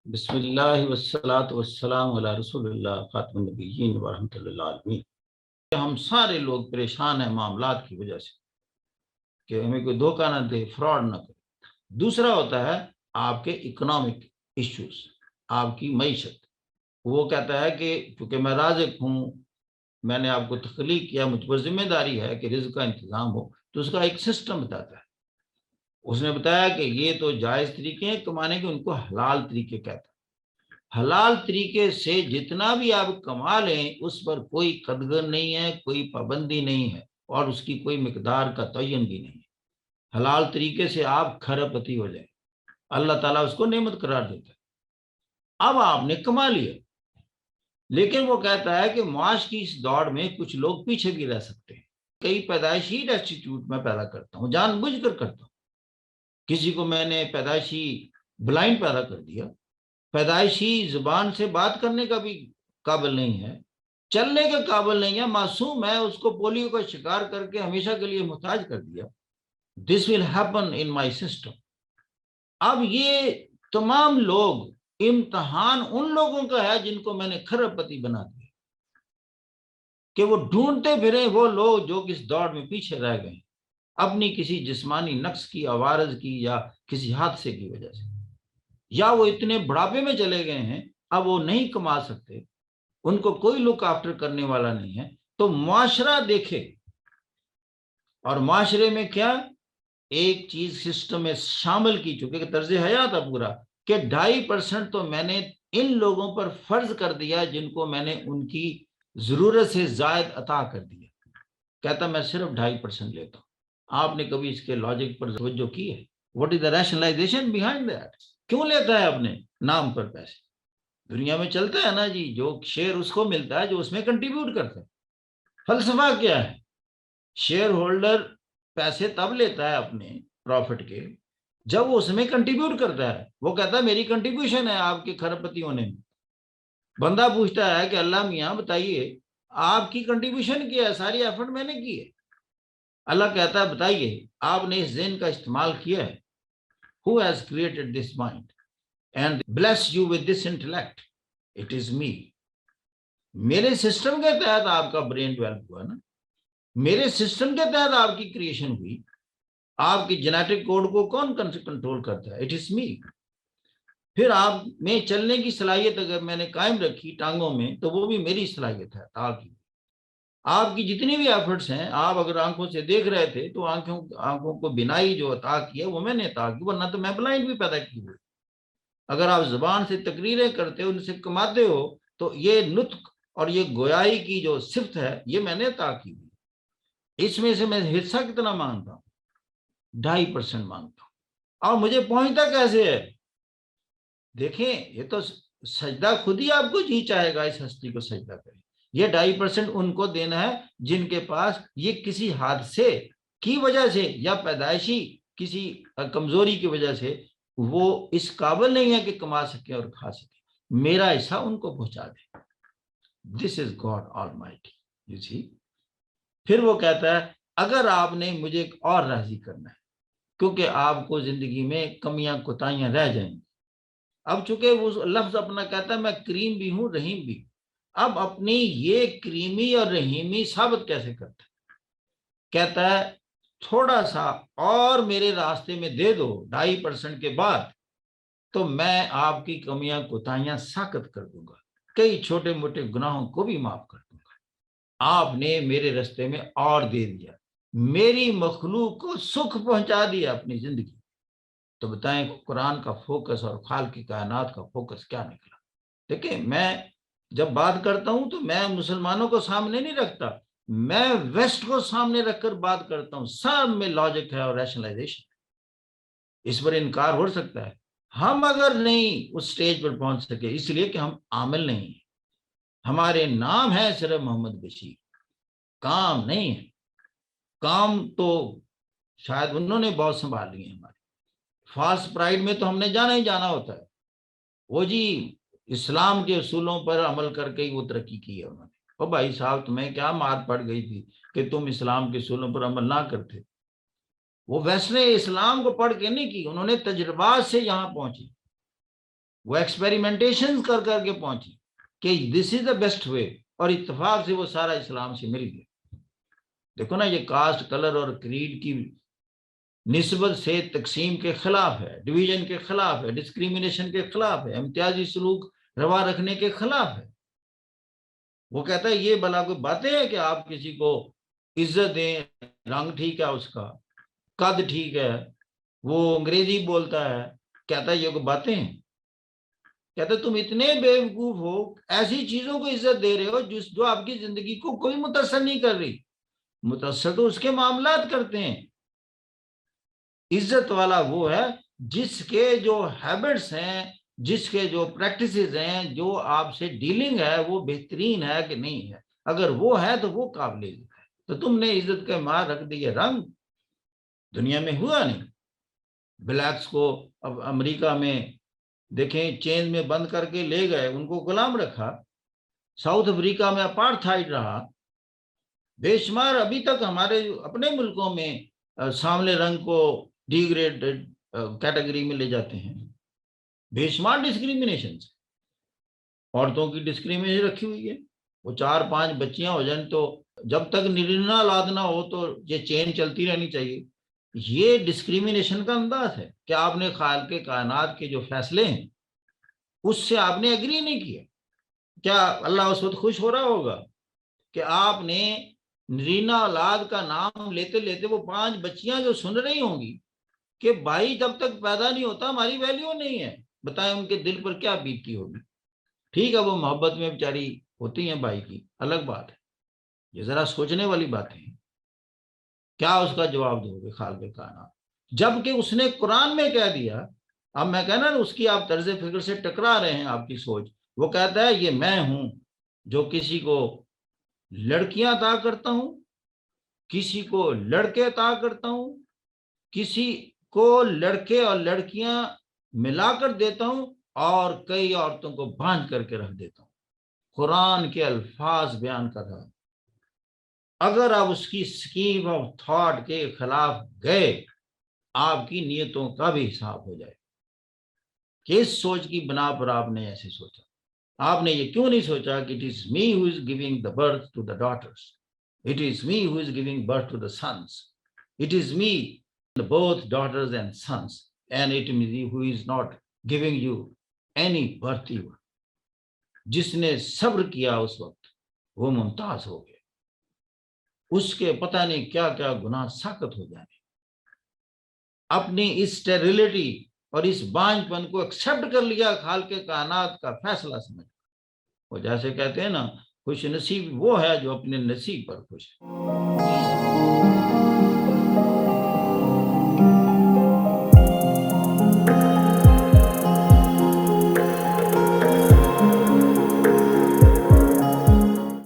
بسم اللہ والصلاة والسلام علی رسول اللہ خاتم النبیین ورحمۃ اللہ عالمین۔ ہم سارے لوگ پریشان ہیں معاملات کی وجہ سے کہ ہمیں کوئی دھوکہ نہ دے، فراڈ نہ کرے۔ دوسرا ہوتا ہے آپ کے اکنامک ایشوز، آپ کی معیشت۔ وہ کہتا ہے کہ چونکہ میں رازق ہوں، میں نے آپ کو تخلیق کیا، مجھ پر ذمہ داری ہے کہ رزق کا انتظام ہو، تو اس کا ایک سسٹم بتاتا ہے۔ اس نے بتایا کہ یہ تو جائز طریقے ہیں کمانے کے، ان کو حلال طریقے کہتا ہے۔ حلال طریقے سے جتنا بھی آپ کما لیں اس پر کوئی قدغن نہیں ہے، کوئی پابندی نہیں ہے، اور اس کی کوئی مقدار کا تعین بھی نہیں ہے۔ حلال طریقے سے آپ کھرپتی ہو جائیں، اللہ تعالیٰ اس کو نعمت قرار دیتا ہے۔ اب آپ نے کما لیا، لیکن وہ کہتا ہے کہ معاش کی اس دوڑ میں کچھ لوگ پیچھے بھی رہ سکتے ہیں۔ کئی پیدائشی ڈیسٹیٹیوٹ میں پیدا کرتا ہوں، جان بوجھ کر کرتا ہوں۔ کسی کو میں نے پیدائشی بلائنڈ پیدا کر دیا، پیدائشی زبان سے بات کرنے کا بھی قابل نہیں ہے، چلنے کے قابل نہیں ہے، معصوم ہے، اس کو پولیو کا شکار کر کے ہمیشہ کے لیے محتاج کر دیا۔ This will happen in my system. اب یہ تمام لوگ، امتحان ان لوگوں کا ہے جن کو میں نے کھرب پتی بنا دیا، کہ وہ ڈھونڈتے پھریں وہ لوگ جو اس دوڑ میں پیچھے رہ گئے اپنی کسی جسمانی نقص کی، عوارض کی، یا کسی حادثے کی وجہ سے، یا وہ اتنے بڑھاپے میں چلے گئے ہیں اب وہ نہیں کما سکتے، ان کو کوئی لک آفٹر کرنے والا نہیں ہے۔ تو معاشرہ دیکھے، اور معاشرے میں کیا ایک چیز سسٹم میں شامل کی چکے کہ طرز حیات ہے پورا، کہ 2.5% تو میں نے ان لوگوں پر فرض کر دیا جن کو میں نے ان کی ضرورت سے زائد عطا کر دیا۔ کہتا میں صرف 2.5% لیتا ہوں۔ آپ نے کبھی اس کے لاجک پر توجہ کی ہے؟ What is the rationalization behind that? کیوں لیتا ہے اپنے نام پر پیسے؟ دنیا میں چلتا ہے نا جی، جو شیئر اس کو ملتا ہے جو اس میں کنٹریبیوٹ کرتا ہے۔ فلسفہ کیا ہے؟ شیئر ہولڈر پیسے تب لیتا ہے اپنے پروفٹ کے جب وہ اس میں کنٹریبیوٹ کرتا ہے۔ وہ کہتا ہے میری کنٹریبیوشن ہے آپ کے کھرب پتی ہونے میں۔ بندہ پوچھتا ہے کہ اللہ میاں بتائیے آپ کی کنٹریبیوشن کیا ہے؟ ساری ایفرٹ میں نے کی ہے۔ اللہ کہتا ہے بتائیے آپ نے اس ذہن کا استعمال کیا ہے؟ Who has created this mind and blessed you with this intellect? It is me. میرے سسٹم کے تحت آپ کا برین ڈیولپ ہوا نا، میرے سسٹم کے تحت آپ کی کریشن ہوئی۔ آپ کی جینیٹک کوڈ کو کون کنٹرول کرتا ہے؟ اٹ از می۔ پھر آپ میں چلنے کی صلاحیت اگر میں نے قائم رکھی ٹانگوں میں تو وہ بھی میری صلاحیت ہے تاکہ آپ کی جتنی بھی ایفرٹس ہیں، آپ اگر آنکھوں سے دیکھ رہے تھے تو آنکھوں کو بینائی جو عطا کی ہے وہ میں نے عطا کی، ورنہ تو میں بلائنڈ بھی پیدا کی ہوئی۔ اگر آپ زبان سے تقریریں کرتے ہو، ان سے کماتے ہو، تو یہ نطق اور یہ گویائی کی جو صفت ہے یہ میں نے عطا کی ہوئی۔ اس میں سے میں حصہ کتنا مانگتا ہوں؟ 2.5% مانگتا ہوں۔ اور مجھے پہنچتا کیسے ہے؟ دیکھیں یہ تو سجدہ خود ہی آپ کو جی چاہے گا اس ہستی کو سجدہ کریں۔ یہ 2.5% ان کو دینا ہے جن کے پاس یہ کسی حادثے کی وجہ سے یا پیدائشی کسی کمزوری کی وجہ سے وہ اس قابل نہیں ہے کہ کما سکے اور کھا سکے۔ میرا حصہ ان کو پہنچا دے۔ دس از گاڈ آلمائٹی، یو سی۔ پھر وہ کہتا ہے اگر آپ نے مجھے ایک اور راضی کرنا ہے، کیونکہ آپ کو زندگی میں کمیاں کوتاہیاں رہ جائیں گی۔ اب چونکہ وہ لفظ اپنا کہتا ہے میں کریم بھی ہوں رحیم بھی، اب اپنی یہ کریمی اور رحیمی ثابت کیسے کرتا ہے؟ کہتا ہے تھوڑا سا اور میرے راستے میں دے دو 2.5% کے بعد تو میں آپ کی کمیاں کوتاہیاں ساکت کر دوں گا، کئی چھوٹے موٹے گناہوں کو بھی معاف کر دوں گا۔ آپ نے میرے راستے میں اور دے دیا، میری مخلوق کو سکھ پہنچا دیا اپنی زندگی۔ تو بتائیں قرآن کا فوکس اور خالق کی کائنات کا فوکس کیا نکلا؟ دیکھیں میں جب بات کرتا ہوں تو میں مسلمانوں کو سامنے نہیں رکھتا، میں ویسٹ کو سامنے رکھ کر بات کرتا ہوں۔ سب میں لاجک ہے اور ریشنلائزیشن، اس پر انکار ہو سکتا ہے۔ ہم اگر نہیں اس سٹیج پر پہنچ سکے اس لیے کہ ہم عامل نہیں ہیں، ہمارے نام ہے صرف محمد بشیر، کام نہیں ہے۔ کام تو شاید انہوں نے بہت سنبھال لیے ہمارے۔ فالس پرائڈ میں تو ہم نے جانا ہی جانا ہوتا ہے، وہ جی اسلام کے اصولوں پر عمل کر کے ہی وہ ترقی کی ہے انہوں نے۔ او بھائی صاحب تمہیں کیا مار پڑ گئی تھی کہ تم اسلام کے اصولوں پر عمل نہ کرتے؟ وہ ویسے اسلام کو پڑھ کے نہیں کی، انہوں نے تجربات سے یہاں پہنچی۔ وہ ایکسپیریمنٹیشن کر کر کے پہنچی کہ دس از دا بیسٹ وے، اور اتفاق سے وہ سارا اسلام سے مل گیا۔ دیکھو نا، یہ کاسٹ، کلر اور کریڈ کی نسبت سے تقسیم کے خلاف ہے، ڈویژن کے خلاف ہے، ڈسکریمنیشن کے خلاف ہے، امتیازی سلوک روا رکھنے کے خلاف ہے۔ وہ کہتا ہے یہ بلا کوئی باتیں ہیں کہ آپ کسی کو عزت دیں، رنگ ٹھیک ہے اس کا، قد ٹھیک ہے، وہ انگریزی بولتا ہے، کہتا ہے یہ کوئی باتیں ہیں؟ کہتا ہے تم اتنے بیوقوف ہو، ایسی چیزوں کو عزت دے رہے ہو جو آپ کی زندگی کو کوئی متاثر نہیں کر رہی۔ متاثر تو اس کے معاملات کرتے ہیں۔ عزت والا وہ ہے جس کے جو ہیبٹس ہیں، جس کے جو پریکٹسز ہیں، جو آپ سے ڈیلنگ ہے وہ بہترین ہے کہ نہیں ہے۔ اگر وہ ہے تو وہ قابل عزت ہے۔ تو تم نے عزت کے مار رکھ دیے رنگ، دنیا میں ہوا نہیں۔ بلیکس کو اب امریکہ میں دیکھیں چین میں بند کر کے لے گئے، ان کو غلام رکھا۔ ساؤتھ افریقہ میں اپارتھائڈ رہا۔ بے شمار ابھی تک ہمارے اپنے ملکوں میں سانولے رنگ کو ڈی گریڈڈ کیٹیگری میں لے جاتے ہیں۔ بے شمار ڈسکریمنیشن، عورتوں کی ڈسکریمنیشن رکھی ہوئی ہے۔ وہ 4-5 بچیاں ہو جائیں تو جب تک نرنا اولاد نہ ہو تو یہ چین چلتی رہنی چاہیے۔ یہ ڈسکریمنیشن کا انداز ہے کہ آپ نے خالق کائنات کے جو فیصلے ہیں اس سے آپ نے ایگری نہیں کیا۔ کیا اللہ اس وقت خوش ہو رہا ہوگا کہ آپ نے نرینا اولاد کا نام لیتے لیتے وہ 5 بچیاں جو سن رہی ہوں گی کہ بھائی جب تک پیدا نہیں ہوتا ہماری ویلیو نہیں ہے، بتائیں ان کے دل پر کیا بیتتی ہوگی۔ ٹھیک ہے وہ محبت میں بیچاری ہوتی ہیں بھائی کی، الگ بات ہے، یہ ذرا سوچنے والی باتیں ہیں۔ کیا اس کا جواب دو گے خالق کائنات؟ جبکہ اس نے قرآن میں کہہ دیا، اب میں کہنا اس کی آپ طرز فکر سے ٹکرا رہے ہیں آپ کی سوچ۔ وہ کہتا ہے یہ میں ہوں جو کسی کو لڑکیاں عطا کرتا ہوں، کسی کو لڑکے عطا کرتا ہوں، کسی کو لڑکے اور لڑکیاں ملا کر دیتا ہوں، اور کئی عورتوں کو باندھ کر کے رکھ دیتا ہوں۔ قرآن کے الفاظ بیان کر رہا ہے۔ اگر آپ اس کی اسکیم آف تھاٹ کے خلاف گئے، آپ کی نیتوں کا بھی حساب ہو جائے۔ کس سوچ کی بنا پر آپ نے ایسے سوچا؟ آپ نے یہ کیوں نہیں سوچا کہ it is me who is giving the birth to the daughters, it is me who is giving birth to the sons, it is me, both daughters and sons, and it is me who is not giving you any birth even. جس نے صبر کیا اس وقت وہ ممتاز ہو گیا، اس کے پتہ نہیں کیا کیا گناہ ساقط ہو جانے۔ اپنی اس اسٹیریلٹی اور اس بانجھ پن کو ایکسیپٹ کر لیا خالق کائنات کا فیصلہ سمجھ۔ وہ جیسے کہتے ہیں نا، خوش نصیب وہ ہے جو اپنے نصیب پر خوش ہے۔